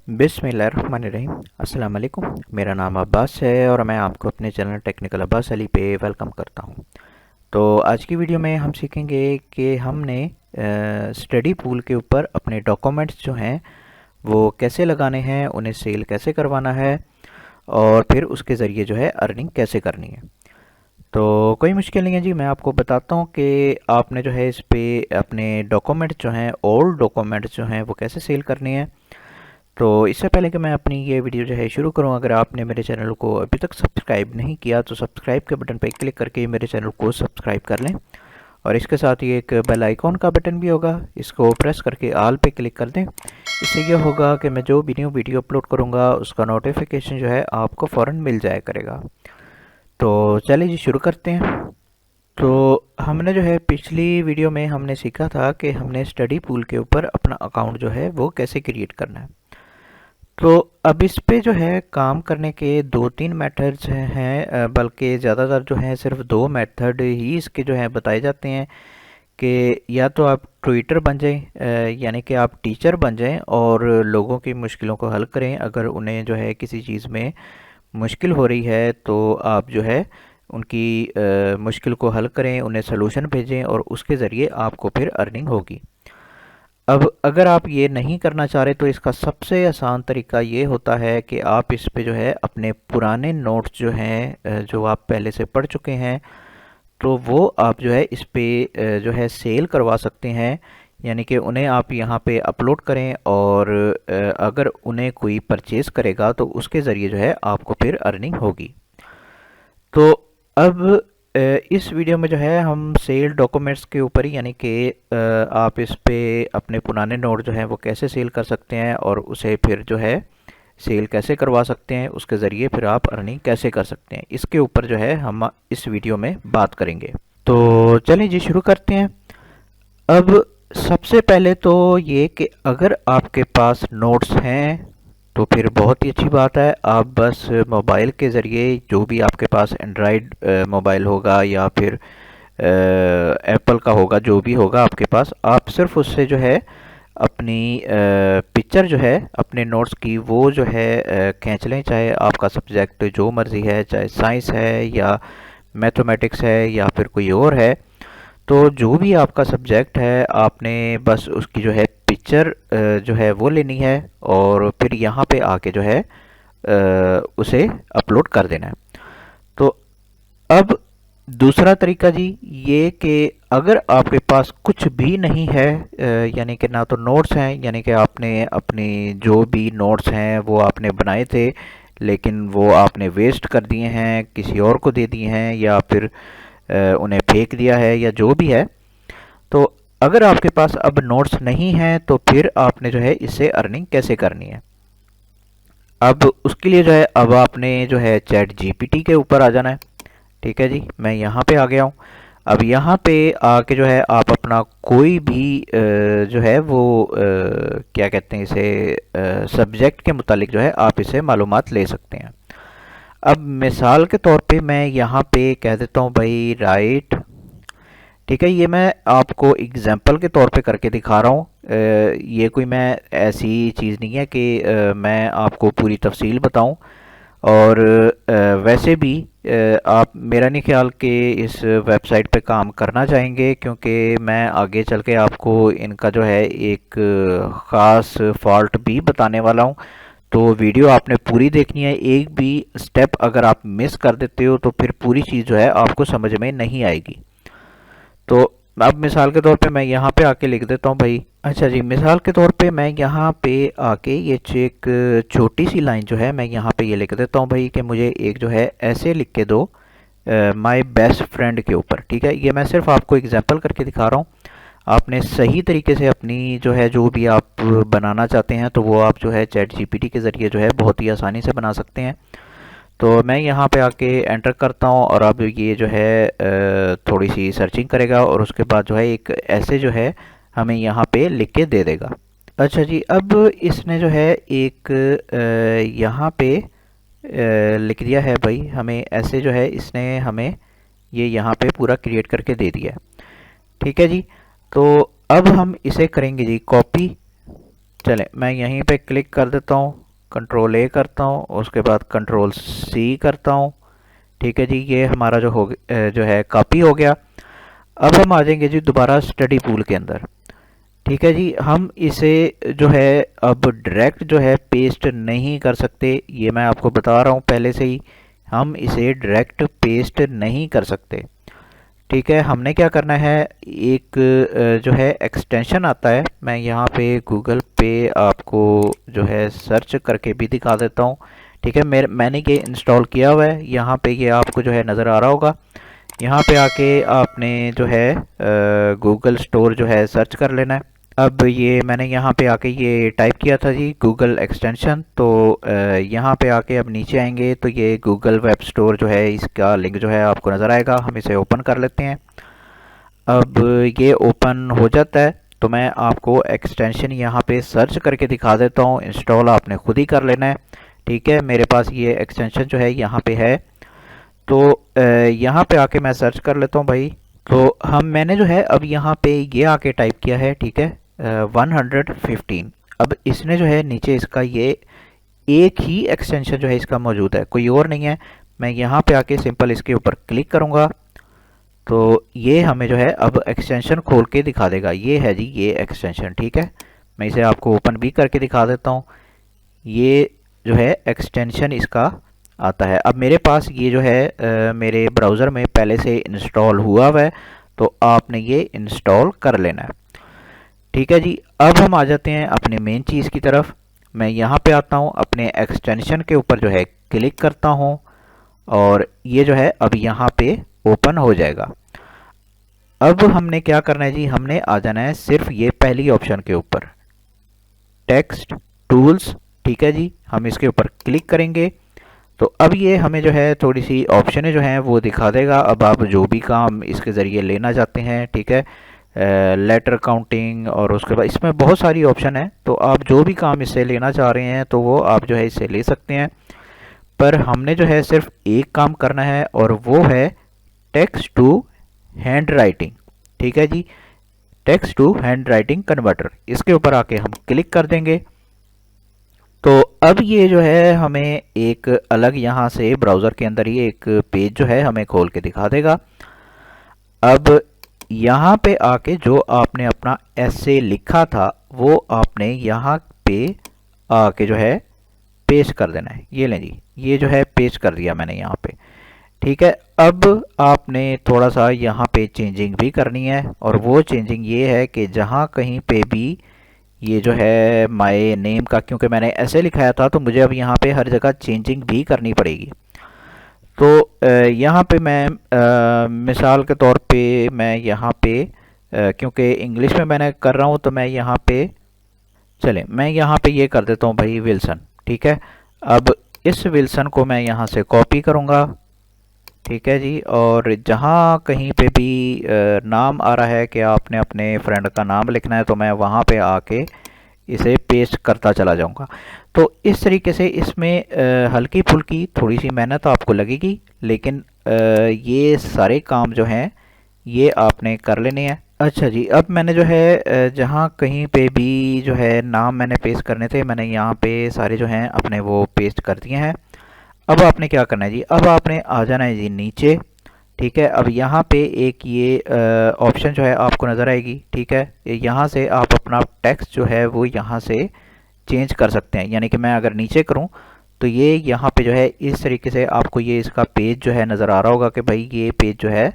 बिस्मिल्लाहिर्रहमानिर्रहीम। अस्सलाम वालेकुम। मेरा नाम अब्बास है और मैं आपको अपने चैनल टेक्निकल अब्बास अली पे वेलकम करता हूँ। तो आज की वीडियो में हम सीखेंगे कि हमने स्टडी पूल के ऊपर अपने डॉक्यूमेंट्स जो हैं वो कैसे लगाने हैं, उन्हें सेल कैसे करवाना है और फिर उसके ज़रिए जो है अर्निंग कैसे करनी है। तो कोई मुश्किल नहीं है जी, मैं आपको बताता हूँ कि आपने जो है इस पे अपने डॉक्यूमेंट्स जो हैं, ओल्ड डॉक्यूमेंट्स जो हैं वो कैसे सेल करनी है। तो इससे पहले कि मैं अपनी ये वीडियो जो है शुरू करूं, अगर आपने मेरे चैनल को अभी तक सब्सक्राइब नहीं किया तो सब्सक्राइब के बटन पर क्लिक करके मेरे चैनल को सब्सक्राइब कर लें और इसके साथ ही एक बेल आइकॉन का बटन भी होगा, इसको प्रेस करके ऑल पे क्लिक कर दें। इससे ये होगा कि मैं जो भी न्यू वीडियो अपलोड करूँगा उसका नोटिफिकेशन जो है आपको फ़ौरन मिल जाया करेगा। तो चलिए जी शुरू करते हैं। तो हमने जो है पिछली वीडियो में हमने सीखा था कि हमने स्टडी पूल के ऊपर अपना अकाउंट जो है वो कैसे क्रिएट करना है। तो अब इस पे जो है काम करने के दो तीन मेथड्स हैं, बल्कि ज़्यादातर जो हैं सिर्फ दो मेथड ही इसके जो हैं बताए जाते हैं कि या तो आप ट्विटर बन जाएं, यानी कि आप टीचर बन जाएं और लोगों की मुश्किलों को हल करें। अगर उन्हें जो है किसी चीज़ में मुश्किल हो रही है तो आप जो है उनकी मुश्किल को हल करें, उन्हें सलूशन भेजें और उसके ज़रिए आपको फिर अर्निंग होगी। अब अगर आप ये नहीं करना चाह रहे तो इसका सबसे आसान तरीका ये होता है कि आप इस पे जो है अपने पुराने नोट्स जो हैं, जो आप पहले से पढ़ चुके हैं, तो वो आप जो है इस पे जो है सेल करवा सकते हैं। यानी कि उन्हें आप यहाँ पे अपलोड करें और अगर उन्हें कोई परचेज़ करेगा तो उसके ज़रिए जो है आपको फिर अर्निंग होगी। तो अब इस वीडियो में जो है हम सेल डॉक्यूमेंट्स के ऊपर ही, यानी कि आप इस पे अपने पुराने नोट जो हैं वो कैसे सेल कर सकते हैं और उसे फिर जो है सेल कैसे करवा सकते हैं, उसके ज़रिए फिर आप अर्निंग कैसे कर सकते हैं, इसके ऊपर जो है हम इस वीडियो में बात करेंगे। तो चलिए जी शुरू करते हैं। अब सबसे पहले तो ये कि अगर आपके पास नोट्स हैं तो फिर बहुत ही अच्छी बात है। आप बस मोबाइल के ज़रिए, जो भी आपके पास एंड्रॉयड मोबाइल होगा या फिर एप्पल का होगा, जो भी होगा आपके पास, आप सिर्फ उससे जो है अपनी पिक्चर जो है अपने नोट्स की वो जो है खींच लें। चाहे आपका सब्जेक्ट जो मर्ज़ी है, चाहे साइंस है या मैथमेटिक्स है या फिर कोई और है, तो जो भी आपका सब्जेक्ट है आपने बस उसकी जो है पिक्चर जो है वो लेनी है और फिर यहाँ पे आके जो है उसे अपलोड कर देना है। तो अब दूसरा तरीका जी ये कि अगर आपके पास कुछ भी नहीं है, यानी कि ना तो नोट्स हैं, यानी कि आपने अपने जो भी नोट्स हैं वो आपने बनाए थे लेकिन वो आपने वेस्ट कर दिए हैं, किसी और को दे दिए हैं या फिर उन्हें फेंक दिया है या जो भी है, तो अगर आपके पास अब नोट्स नहीं हैं तो फिर आपने जो है इससे अर्निंग कैसे करनी है। अब उसके लिए जो है अब आपने जो है चैट जीपीटी के ऊपर आ जाना है। ठीक है जी, मैं यहाँ पे आ गया हूँ। अब यहाँ पे आके जो है आप अपना कोई भी जो है वो क्या कहते हैं इसे, सब्जेक्ट के मुतालिक जो है आप इसे मालूमात ले सकते हैं। अब मिसाल के तौर पे मैं यहाँ पे कह देता हूँ भाई राइट। ठीक है, ये मैं आपको एग्जाम्पल के तौर पे करके दिखा रहा हूँ। ये कोई मैं ऐसी चीज़ नहीं है कि मैं आपको पूरी तफसील बताऊँ। और वैसे भी आप मेरा नहीं ख्याल कि इस वेबसाइट पे काम करना चाहेंगे, क्योंकि मैं आगे चल के आपको इनका जो है एक ख़ास फॉल्ट भी बताने वाला हूँ। तो वीडियो आपने पूरी देखनी है, एक भी स्टेप अगर आप मिस कर देते हो तो फिर पूरी चीज़ जो है आपको समझ में नहीं आएगी। तो अब मिसाल के तौर पे मैं यहाँ पे आके लिख देता हूँ भाई। अच्छा जी, मिसाल के तौर पे मैं यहाँ पे आके ये एक छोटी सी लाइन जो है मैं यहाँ पे ये लिख देता हूँ भाई कि मुझे एक जो है ऐसे लिख के दो माय बेस्ट फ्रेंड के ऊपर। ठीक है, ये मैं सिर्फ आपको एग्जांपल करके दिखा रहा हूँ। आपने सही तरीके से अपनी जो है जो भी आप बनाना चाहते हैं तो वो आप जो है चैट जीपीटी के ज़रिए जो है बहुत ही आसानी से बना सकते हैं। तो मैं यहाँ पे आके एंटर करता हूँ और अब ये जो है थोड़ी सी सर्चिंग करेगा और उसके बाद जो है एक ऐसे जो है हमें यहाँ पे लिख के दे देगा। अच्छा जी, अब इसने जो है एक यहाँ पे लिख दिया है भाई, हमें ऐसे जो है इसने हमें ये यहाँ पे पूरा क्रिएट करके दे दिया है। ठीक है जी, तो अब हम इसे करेंगे जी कॉपी। चलें, मैं यहीं पे क्लिक कर देता हूँ, कंट्रोल ए करता हूँ, उसके बाद कंट्रोल सी करता हूँ। ठीक है जी, ये हमारा जो है कॉपी हो गया। अब हम आ जाएंगे जी दोबारा स्टडी पूल के अंदर। ठीक है जी, हम इसे जो है अब डायरेक्ट जो है पेस्ट नहीं कर सकते, ये मैं आपको बता रहा हूँ पहले से ही, हम इसे डायरेक्ट पेस्ट नहीं कर सकते। ठीक है, हमने क्या करना है, एक जो है एक्सटेंशन आता है, मैं यहाँ पे गूगल पे आपको जो है सर्च करके भी दिखा देता हूँ। ठीक है, मैंने ये इंस्टॉल किया हुआ है, यहाँ पे ये आपको जो है नज़र आ रहा होगा। यहाँ पे आके आपने जो है गूगल स्टोर जो है सर्च कर लेना है। अब ये मैंने यहाँ पे आके ये टाइप किया था जी गूगल एक्सटेंशन, तो यहाँ पे आके अब नीचे आएंगे तो ये गूगल वेब स्टोर जो है इसका लिंक जो है आपको नज़र आएगा। हम इसे ओपन कर लेते हैं। अब ये ओपन हो जाता है तो मैं आपको एक्सटेंशन यहाँ पे सर्च करके दिखा देता हूँ, इंस्टॉल आपने खुद ही कर लेना है। ठीक है, मेरे पास ये एक्सटेंशन जो है यहाँ पे है, तो यहाँ पे आके मैं सर्च कर लेता हूँ भाई। तो मैंने जो है अब यहाँ पे ये आके टाइप किया है। ठीक है, 115। अब इसने जो है नीचे इसका ये एक ही एक्सटेंशन जो है इसका मौजूद है, कोई और नहीं है। मैं यहाँ पे आके सिंपल इसके ऊपर क्लिक करूँगा तो ये हमें जो है अब एक्सटेंशन खोल के दिखा देगा। ये है जी ये एक्सटेंशन। ठीक है, मैं इसे आपको ओपन भी करके दिखा देता हूँ। ये जो है एक्सटेंशन इसका आता है। अब मेरे पास ये जो है मेरे ब्राउज़र में पहले से इंस्टॉल हुआ हुआ है, तो आपने ये इंस्टॉल कर लेना है। ठीक है जी, अब हम आ जाते हैं अपने मेन चीज़ की तरफ। मैं यहाँ पे आता हूँ, अपने एक्सटेंशन के ऊपर जो है क्लिक करता हूँ और ये जो है अब यहाँ पे ओपन हो जाएगा। अब हमने क्या करना है जी, हमने आ जाना है सिर्फ ये पहली ऑप्शन के ऊपर, टेक्स्ट टूल्स। ठीक है जी, हम इसके ऊपर क्लिक करेंगे तो अब ये हमें जो है थोड़ी सी ऑप्शनें जो हैं वो दिखा देगा। अब आप जो भी काम इसके ज़रिए लेना चाहते हैं, ठीक है, लेटर काउंटिंग और उसके बाद इसमें बहुत सारी ऑप्शन है, तो आप जो भी काम इससे लेना चाह रहे हैं तो वो आप जो है इससे ले सकते हैं। पर हमने जो है सिर्फ एक काम करना है और वो है टेक्स्ट टू हैंड राइटिंग। ठीक है जी, text to handwriting converter, इसके ऊपर आके हम क्लिक कर देंगे तो अब ये जो है हमें एक अलग यहाँ से ब्राउज़र के अंदर ही एक पेज जो है हमें खोल के दिखा देगा। अब यहाँ पे आके जो आपने अपना ऐसे लिखा था वो आपने यहाँ पे आके जो है पेस्ट कर देना है। ये लें जी, ये जो है पेस्ट कर दिया मैंने यहाँ पे। ठीक है, अब आपने थोड़ा सा यहाँ पे चेंजिंग भी करनी है और वो चेंजिंग ये है कि जहाँ कहीं पे भी ये जो है माय नेम का, क्योंकि मैंने ऐसे लिखाया था तो मुझे अब यहाँ पे हर जगह चेंजिंग भी करनी पड़ेगी। तो यहाँ पे मैं मिसाल के तौर पे मैं यहाँ पे क्योंकि इंग्लिश में मैंने कर रहा हूँ तो मैं यहाँ पे चलें मैं यहाँ पे ये कर देता हूँ भाई विल्सन। ठीक है, अब इस विल्सन को मैं यहाँ से कॉपी करूँगा। ठीक है जी, और जहाँ कहीं पे भी नाम आ रहा है कि आपने अपने फ्रेंड का नाम लिखना है तो मैं वहाँ पे आके इसे पेस्ट करता चला जाऊँगा। तो इस तरीके से इसमें हल्की फुल्की थोड़ी सी मेहनत आपको लगेगी, लेकिन ये सारे काम जो हैं ये आपने कर लेने हैं। अच्छा जी, अब मैंने जो है जहाँ कहीं पे भी जो है नाम मैंने पेस्ट करने थे, मैंने यहाँ पे सारे जो हैं अपने वो पेस्ट कर दिए हैं। अब आपने क्या करना है जी, अब आपने आ जाना है जी नीचे। ठीक है, अब यहाँ पे एक ये ऑप्शन जो है आपको नज़र आएगी। ठीक है, यहाँ से आप अपना टेक्स्ट जो है वो यहाँ से चेंज कर सकते हैं। यानी कि मैं अगर नीचे करूँ तो ये यहाँ पे जो है इस तरीके से आपको ये इसका पेज जो है नज़र आ रहा होगा कि भाई ये पेज जो है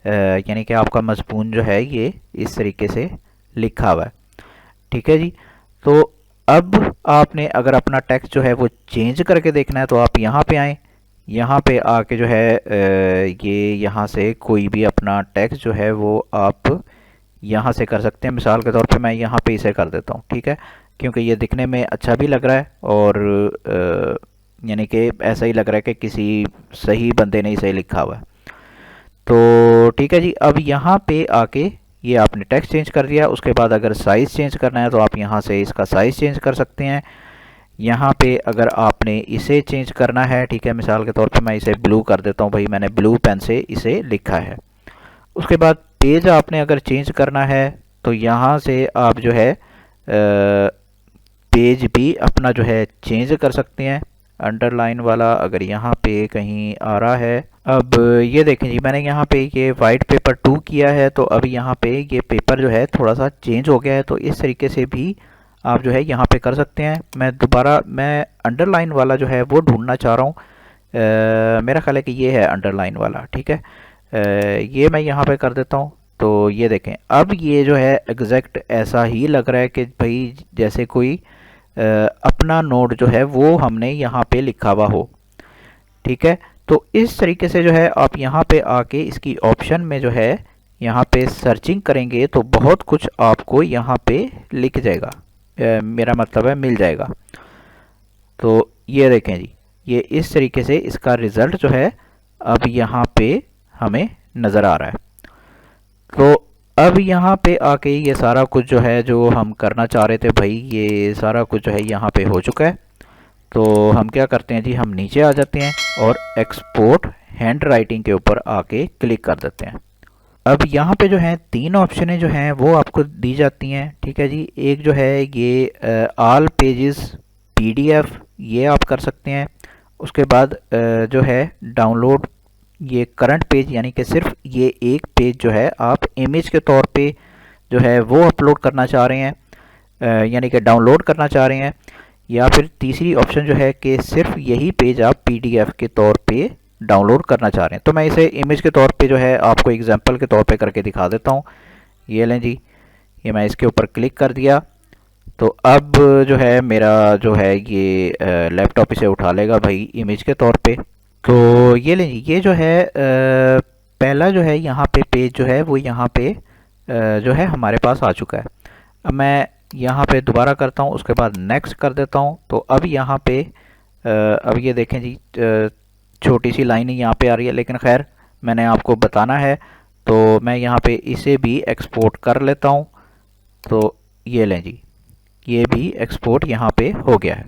यानी कि आपका मज़मून जो है ये इस तरीके से लिखा हुआ है। ठीक है जी, तो अब आपने अगर अपना टेक्स्ट जो है वो चेंज करके देखना है तो आप यहाँ पे आएँ। यहाँ पे आके जो है ये यहाँ से कोई भी अपना टेक्स्ट जो है वो आप यहाँ से कर सकते हैं। मिसाल के तौर पे मैं यहाँ पे इसे कर देता हूँ। ठीक है, क्योंकि ये दिखने में अच्छा भी लग रहा है और यानी कि ऐसा ही लग रहा है कि किसी सही बंदे ने इसे लिखा हुआ है। तो ठीक है जी, अब यहाँ पे आके ये आपने टेक्स्ट चेंज कर दिया। उसके बाद अगर साइज़ चेंज करना है तो आप यहाँ से इसका साइज़ चेंज कर सकते हैं। यहाँ पे अगर आपने इसे चेंज करना है, ठीक है, मिसाल के तौर पे मैं इसे ब्लू कर देता हूँ भाई, मैंने ब्लू पेन से इसे लिखा है। उसके बाद पेज आपने अगर चेंज करना है तो यहाँ से आप जो है पेज भी अपना जो है चेंज कर सकते हैं। अंडरलाइन वाला अगर यहाँ पे कहीं आ रहा है, अब ये देखें जी, मैंने यहाँ पे ये वाइट पेपर 2 किया है, तो अब यहाँ पे ये पेपर जो है थोड़ा सा चेंज हो गया है। तो इस तरीके से भी आप जो है यहाँ पे कर सकते हैं। मैं अंडरलाइन वाला जो है वो ढूंढना चाह रहा हूँ। मेरा ख्याल है कि ये है अंडरलाइन वाला, ठीक है। ये मैं यहाँ पे कर देता हूँ। तो ये देखें, अब ये जो है एग्जैक्ट ऐसा ही लग रहा है कि भाई जैसे कोई अपना नोड जो है वो हमने यहाँ पे लिखा हुआ हो, ठीक है। तो इस तरीके से जो है आप यहाँ पे आके इसकी ऑप्शन में जो है यहाँ पे सर्चिंग करेंगे तो बहुत कुछ आपको यहाँ पे लिख जाएगा, मेरा मतलब है मिल जाएगा। तो ये देखें जी, ये इस तरीके से इसका रिज़ल्ट जो है अब यहाँ पे हमें नज़र आ रहा है। तो अब यहाँ पे आके ये सारा कुछ जो है जो हम करना चाह रहे थे भाई, ये सारा कुछ जो है यहाँ पे हो चुका है। तो हम क्या करते हैं जी, हम नीचे आ जाते हैं और एक्सपोर्ट हैंड राइटिंग के ऊपर आके क्लिक कर देते हैं। अब यहाँ पे जो है 3 ऑप्शनें जो हैं वो आपको दी जाती हैं, ठीक है जी। एक जो है ये ऑल पेजेस पीडीएफ, ये आप कर सकते हैं। उसके बाद जो है डाउनलोड ये करंट पेज, यानी कि सिर्फ ये एक पेज जो है आप इमेज के तौर पे जो है वो अपलोड करना चाह रहे हैं, यानी कि डाउनलोड करना चाह रहे हैं। या फिर तीसरी ऑप्शन जो है कि सिर्फ यही पेज आप पीडीएफ के तौर पे डाउनलोड करना चाह रहे हैं। तो मैं इसे इमेज के तौर पे जो है आपको एग्जांपल के तौर पे करके दिखा देता हूँ। ये लें जी, ये मैं इसके ऊपर क्लिक कर दिया। तो अब जो है मेरा जो है ये लैपटॉप इसे उठा लेगा भाई इमेज के तौर पे। तो ये लें जी, ये जो है पहला जो है यहाँ पे पेज जो है वो यहाँ पे जो है हमारे पास आ चुका है। अब मैं यहाँ पे दोबारा करता हूँ, उसके बाद नेक्स्ट कर देता हूँ। तो अब यहाँ पे अब ये देखें जी, छोटी सी लाइन ही यहाँ पे आ रही है, लेकिन खैर मैंने आपको बताना है तो मैं यहाँ पे इसे भी एक्सपोर्ट कर लेता हूँ। तो ये लें जी, ये भी एक्सपोर्ट यहाँ पे हो गया है।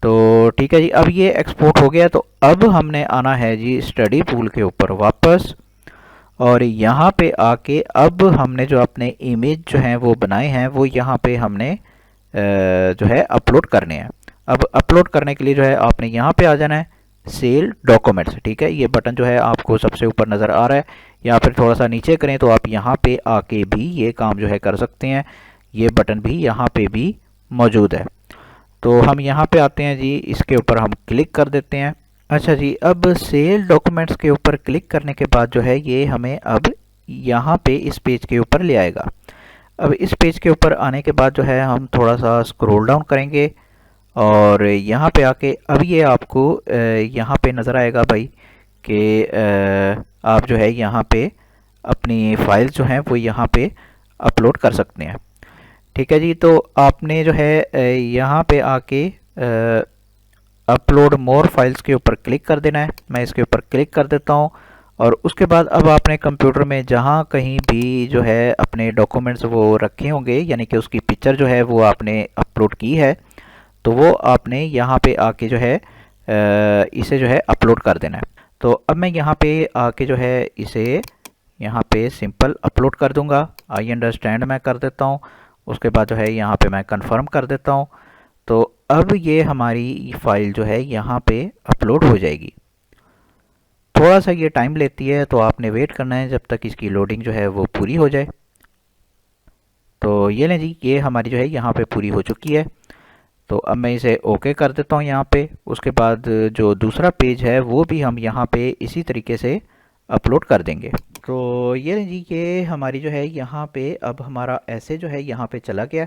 तो ठीक है जी, अब ये एक्सपोर्ट हो गया। तो अब हमने आना है जी स्टडी पूल के ऊपर वापस, और यहाँ पे आके अब हमने जो अपने इमेज जो हैं वो बनाए हैं वो यहाँ पे हमने जो है अपलोड करने हैं। अब अपलोड करने के लिए जो है आपने यहाँ पे आ जाना है सेल डॉक्यूमेंट्स, ठीक है। ये बटन जो है आपको सबसे ऊपर नज़र आ रहा है, या फिर थोड़ा सा नीचे करें तो आप यहाँ पे आके भी ये काम जो है कर सकते हैं। ये बटन भी यहाँ पे भी मौजूद है। तो हम यहाँ पे आते हैं जी, इसके ऊपर हम क्लिक कर देते हैं। अच्छा जी, अब सेल डॉक्यूमेंट्स के ऊपर क्लिक करने के बाद जो है ये हमें अब यहाँ पे इस पेज के ऊपर ले आएगा। अब इस पेज के ऊपर आने के बाद जो है हम थोड़ा सा स्क्रॉल डाउन करेंगे और यहाँ पे आके अब ये आपको यहाँ पे नज़र आएगा भाई कि आप जो है यहाँ पे अपनी फाइल्स जो हैं वो यहाँ पे अपलोड कर सकते हैं, ठीक है जी। तो आपने जो है यहाँ पे आके अपलोड मोर फाइल्स के ऊपर क्लिक कर देना है। मैं इसके ऊपर क्लिक कर देता हूँ और उसके बाद अब आपने कंप्यूटर में जहाँ कहीं भी जो है अपने डॉक्यूमेंट्स वो रखे होंगे, यानी कि उसकी पिक्चर जो है वो आपने अपलोड की है, तो वो आपने यहाँ पे आके जो है इसे जो है अपलोड कर देना है। तो अब मैं यहाँ पे आके जो है इसे यहाँ पे सिंपल अपलोड कर दूँगा। आई अंडरस्टैंड मैं कर देता हूँ। उसके बाद जो है यहाँ पे मैं कंफर्म कर देता हूँ। तो अब ये हमारी फाइल जो है यहाँ पे अपलोड हो जाएगी। थोड़ा सा ये टाइम लेती है, तो आपने वेट करना है जब तक इसकी लोडिंग जो है वो पूरी हो जाए। तो ये लें जी, ये हमारी जो है यहाँ पे पूरी हो चुकी है। तो अब मैं इसे ओके कर देता हूँ यहाँ पे। उसके बाद जो दूसरा पेज है वो भी हम यहाँ पे इसी तरीके से अपलोड कर देंगे। तो ये लें जी, ये हमारी जो है यहाँ पे अब हमारा ऐसे जो है यहाँ पे चला गया,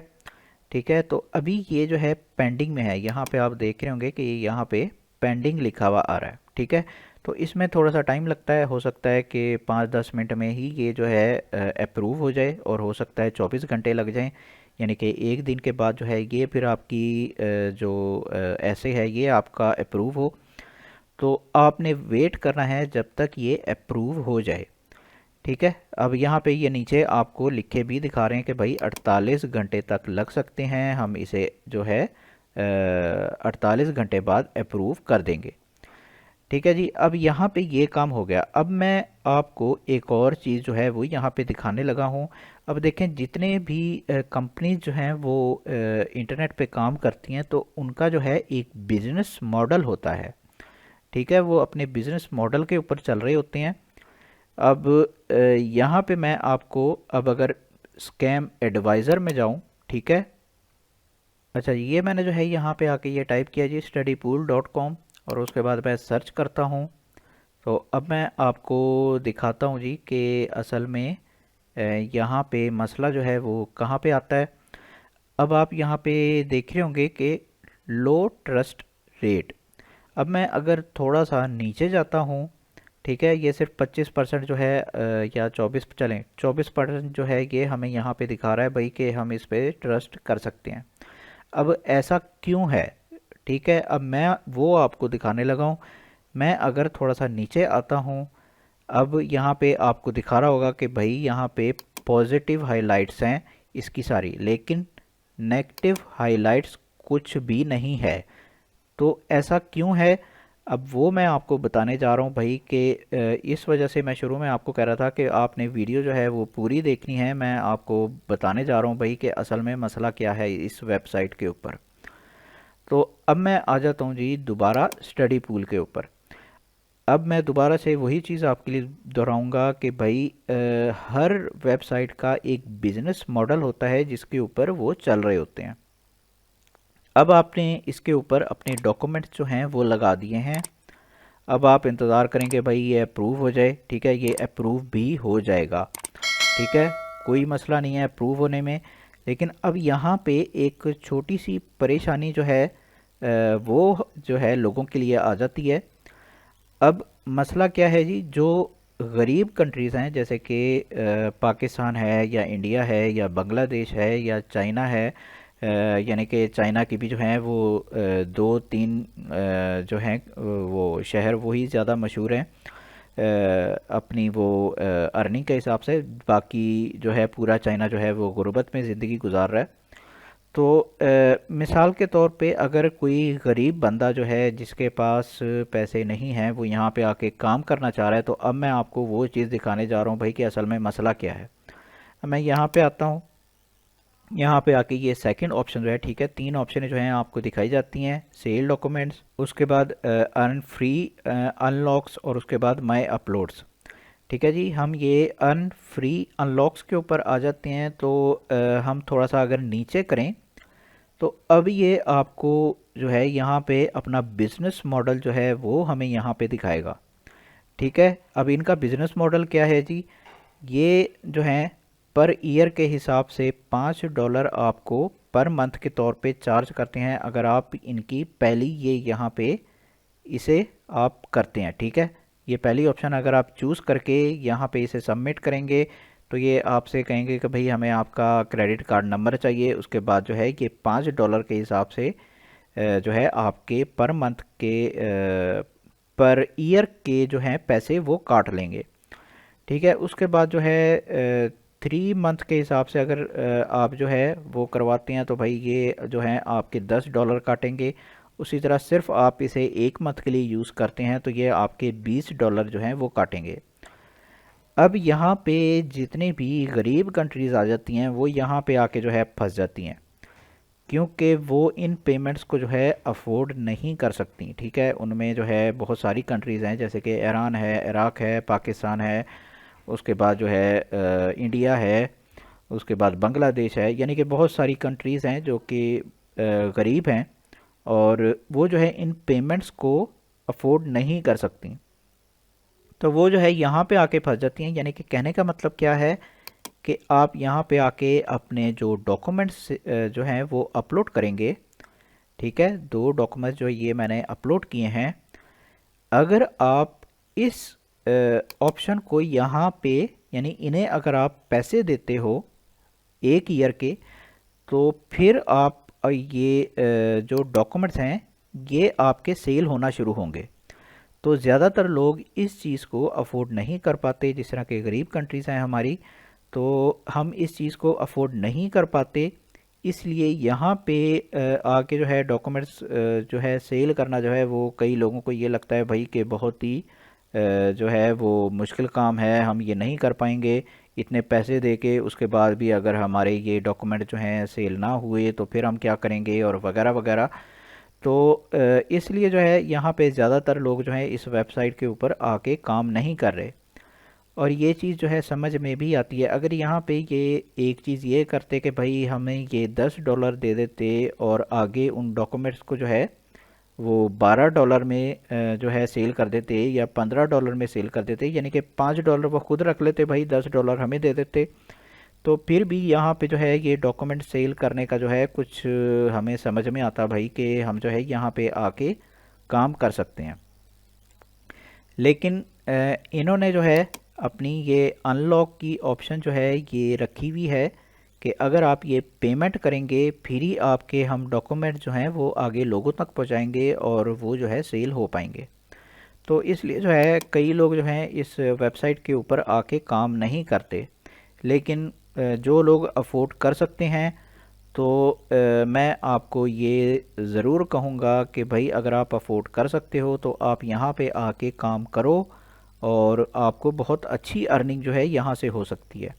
ठीक है। तो अभी ये जो है पेंडिंग में है, यहाँ पे आप देख रहे होंगे कि यहाँ पे पेंडिंग लिखा हुआ आ रहा है, ठीक है। तो इसमें थोड़ा सा टाइम लगता है, हो सकता है कि 5-10 मिनट में ही ये जो है अप्रूव हो जाए, और हो सकता है 24 घंटे लग जाएं, यानी कि एक दिन के बाद जो है ये फिर आपकी जो ऐसे है ये आपका अप्रूव हो। तो आपने वेट करना है जब तक ये अप्रूव हो जाए, ठीक है। अब यहाँ पे ये नीचे आपको लिखे भी दिखा रहे हैं कि भाई 48 घंटे तक लग सकते हैं, हम इसे जो है 48 घंटे बाद अप्रूव कर देंगे, ठीक है जी। अब यहाँ पे ये काम हो गया। अब मैं आपको एक और चीज़ जो है वो यहाँ पे दिखाने लगा हूँ। अब देखें, जितने भी कंपनीज जो हैं वो इंटरनेट पे काम करती हैं, तो उनका जो है एक बिजनेस मॉडल होता है। ठीक है, वो अपने बिजनेस मॉडल के ऊपर चल रहे होते हैं। अब यहाँ पे मैं आपको, अब अगर स्कैम एडवाइज़र में जाऊँ, ठीक है, अच्छा ये मैंने जो है यहाँ पे आके ये टाइप किया जी studypool.com, और उसके बाद मैं सर्च करता हूँ। तो अब मैं आपको दिखाता हूँ जी कि असल में यहाँ पे मसला जो है वो कहाँ पे आता है। अब आप यहाँ पे देख रहे होंगे कि लो ट्रस्ट रेट। अब मैं अगर थोड़ा सा नीचे जाता हूँ, ठीक है, ये सिर्फ 25% जो है या 24, चलें 24% जो है ये हमें यहाँ पे दिखा रहा है भाई कि हम इस पे ट्रस्ट कर सकते हैं। अब ऐसा क्यों है, ठीक है, अब मैं वो आपको दिखाने लगा हूँ। मैं अगर थोड़ा सा नीचे आता हूँ, अब यहाँ पे आपको दिखा रहा होगा कि भाई यहाँ पे पॉजिटिव हाइलाइट्स हैं इसकी सारी, लेकिन नेगेटिव हाइलाइट्स कुछ भी नहीं है। तो ऐसा क्यों है, अब वो मैं आपको बताने जा रहा हूँ भाई कि इस वजह से मैं शुरू में आपको कह रहा था कि आपने वीडियो जो है वो पूरी देखनी है। मैं आपको बताने जा रहा हूँ भाई कि असल में मसला क्या है इस वेबसाइट के ऊपर। तो अब मैं आ जाता हूँ जी दोबारा स्टडी पूल के ऊपर। अब मैं दोबारा से वही चीज़ आपके लिए दोहराऊंगा कि भाई हर वेबसाइट का एक बिजनेस मॉडल होता है जिसके ऊपर वो चल रहे होते हैं। अब आपने इसके ऊपर अपने डॉक्यूमेंट्स जो हैं वो लगा दिए हैं। अब आप इंतज़ार करेंगे भाई ये अप्रूव हो जाए। ठीक है, ये अप्रूव भी हो जाएगा। ठीक है, कोई मसला नहीं है अप्रूव होने में। लेकिन अब यहाँ पे एक छोटी सी परेशानी जो है वो जो है लोगों के लिए आ जाती है। अब मसला क्या है जी, जो गरीब कंट्रीज़ हैं जैसे कि पाकिस्तान है या इंडिया है या बांग्लादेश है या चाइना है, यानी कि चाइना की भी जो हैं वो दो तीन जो हैं वो शहर वही ज़्यादा मशहूर हैं अपनी वो अर्निंग के हिसाब से। बाकी जो है पूरा चाइना जो है वो गुर्बत में ज़िंदगी गुजार रहा है। तो मिसाल के तौर पे अगर कोई गरीब बंदा जो है जिसके पास पैसे नहीं हैं वो यहाँ पे आके काम करना चाह रहा है, तो अब मैं आपको वो चीज़ दिखाने जा रहा हूँ भाई कि असल में मसला क्या है। अब मैं यहाँ पे आता हूँ, यहाँ पे आके ये सेकंड ऑप्शन जो है, ठीक है, तीन ऑप्शन जो हैं आपको दिखाई जाती हैं, सेल डॉक्यूमेंट्स, उसके बाद अर्न फ्री अनलॉक्स, और उसके बाद माई अपलोड्स। ठीक है जी, हम ये अर्न फ्री अनलॉक्स के ऊपर आ जाते हैं। तो हम थोड़ा सा अगर नीचे करें तो अब ये आपको जो है यहाँ पे अपना बिजनेस मॉडल जो है वो हमें यहाँ पे दिखाएगा। ठीक है, अब इनका बिजनेस मॉडल क्या है जी, ये जो है पर ईयर के हिसाब से $5 आपको पर मंथ के तौर पे चार्ज करते हैं अगर आप इनकी पहली ये यहाँ पे इसे आप करते हैं। ठीक है, ये पहली ऑप्शन अगर आप चूज़ करके यहाँ पे इसे सबमिट करेंगे तो ये आपसे कहेंगे कि भाई हमें आपका क्रेडिट कार्ड नंबर चाहिए। उसके बाद जो है ये $5 के हिसाब से जो है आपके पर मंथ के पर ईयर के जो हैं पैसे वो काट लेंगे। ठीक है, उसके बाद जो है 3 मंथ के हिसाब से अगर आप जो है वो करवाते हैं तो भाई ये जो है आपके $10 काटेंगे। उसी तरह सिर्फ आप इसे 1 मंथ के लिए यूज़ करते हैं तो ये आपके $20 जो हैं वो काटेंगे। अब यहाँ पे जितने भी गरीब कंट्रीज़ आ जाती हैं वो यहाँ पे आके जो है फंस जाती हैं, क्योंकि वो इन पेमेंट्स को जो है अफोर्ड नहीं कर सकती। ठीक है, उनमें जो है बहुत सारी कंट्रीज़ हैं जैसे कि ईरान है, इराक़ है, पाकिस्तान है, उसके बाद जो है इंडिया है, उसके बाद बांग्लादेश है, यानी कि बहुत सारी कंट्रीज़ हैं जो कि गरीब हैं और वो जो है इन पेमेंट्स को अफोर्ड नहीं कर सकती। तो वो जो है यहाँ पे आके फंस जाती हैं। यानी कि कहने का मतलब क्या है कि आप यहाँ पे आके अपने जो डॉक्यूमेंट्स जो हैं वो अपलोड करेंगे। ठीक है, 2 डॉक्यूमेंट्स जो ये मैंने अपलोड किए हैं, अगर आप इस ऑप्शन को यहाँ पे यानी इन्हें अगर आप पैसे देते हो 1 ईयर के, तो फिर आप ये जो डॉक्यूमेंट्स हैं ये आपके सेल होना शुरू होंगे। तो ज़्यादातर लोग इस चीज़ को अफोर्ड नहीं कर पाते, जिस तरह के गरीब कंट्रीज़ हैं हमारी, तो हम इस चीज़ को अफोर्ड नहीं कर पाते। इसलिए यहाँ पे आके जो है डॉक्यूमेंट्स जो है सेल करना जो है वो कई लोगों को ये लगता है भाई कि बहुत ही जो है वो मुश्किल काम है, हम ये नहीं कर पाएंगे इतने पैसे दे के, उसके बाद भी अगर हमारे ये डॉक्यूमेंट जो हैं सेल ना हुए तो फिर हम क्या करेंगे और वगैरह वगैरह। तो इसलिए जो है यहाँ पे ज़्यादातर लोग जो हैं इस वेबसाइट के ऊपर आके काम नहीं कर रहे। और ये चीज़ जो है समझ में भी आती है, अगर यहाँ पे ये एक चीज़ ये करते कि भाई हमें ये $10 दे देते और आगे उन डॉक्यूमेंट्स को जो है वो $12 में जो है सेल कर देते या $15 में सेल कर देते, यानी कि $5 वो खुद रख लेते, भाई $10 हमें दे देते, तो फिर भी यहाँ पे जो है ये डॉक्यूमेंट सेल करने का जो है कुछ हमें समझ में आता भाई कि हम जो है यहाँ पे आके काम कर सकते हैं। लेकिन इन्होंने जो है अपनी ये अनलॉक की ऑप्शन जो है ये रखी हुई है कि अगर आप ये पेमेंट करेंगे फिर ही आपके हम डॉक्यूमेंट जो हैं वो आगे लोगों तक पहुंचाएंगे और वो जो है सेल हो पाएंगे। तो इसलिए जो है कई लोग जो हैं इस वेबसाइट के ऊपर आके काम नहीं करते। लेकिन जो लोग अफोर्ड कर सकते हैं तो मैं आपको ये ज़रूर कहूँगा कि भाई अगर आप अफोर्ड कर सकते हो तो आप यहाँ पे आके काम करो और आपको बहुत अच्छी अर्निंग जो है यहाँ से हो सकती है।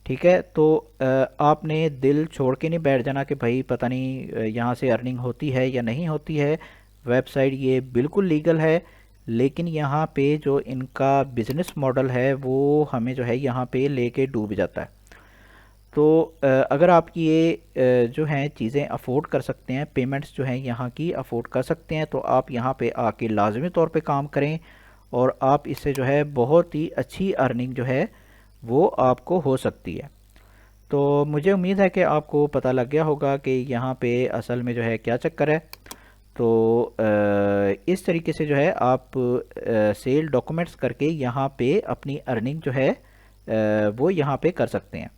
ठीक है, तो आपने दिल छोड़ के नहीं बैठ जाना कि भाई पता नहीं यहाँ से अर्निंग होती है या नहीं होती है। वेबसाइट ये बिल्कुल लीगल है, लेकिन यहाँ पे जो इनका बिज़नेस मॉडल है वो हमें जो है यहाँ पे लेके डूब जाता है। तो अगर आप ये जो हैं चीज़ें अफोर्ड कर सकते हैं, पेमेंट्स जो हैं यहाँ की अफोर्ड कर सकते हैं, तो आप यहाँ पे आके लाजमी तौर पे काम करें और आप इससे जो है बहुत ही अच्छी अर्निंग जो है वो आपको हो सकती है। तो मुझे उम्मीद है कि आपको पता लग गया होगा कि यहाँ पे असल में जो है क्या चक्कर है। तो इस तरीके से जो है आप सेल डॉक्यूमेंट्स करके यहाँ पे अपनी अर्निंग जो है वो यहाँ पे कर सकते हैं।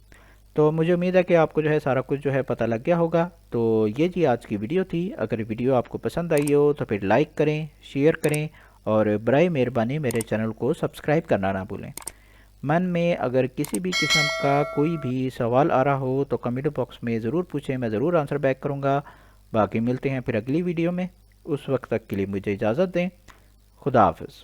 तो मुझे उम्मीद है कि आपको जो है सारा कुछ जो है पता लग गया होगा। तो ये जी आज की वीडियो थी। अगर वीडियो आपको पसंद आई हो तो फिर लाइक करें, शेयर करें और बराए मेहरबानी मेरे चैनल को सब्सक्राइब करना ना भूलें। मन में अगर किसी भी किस्म का कोई भी सवाल आ रहा हो तो कमेंट बॉक्स में ज़रूर पूछें, मैं ज़रूर आंसर बैक करूँगा। बाकी मिलते हैं फिर अगली वीडियो में, उस वक्त तक के लिए मुझे इजाज़त दें। खुदा हाफिज़।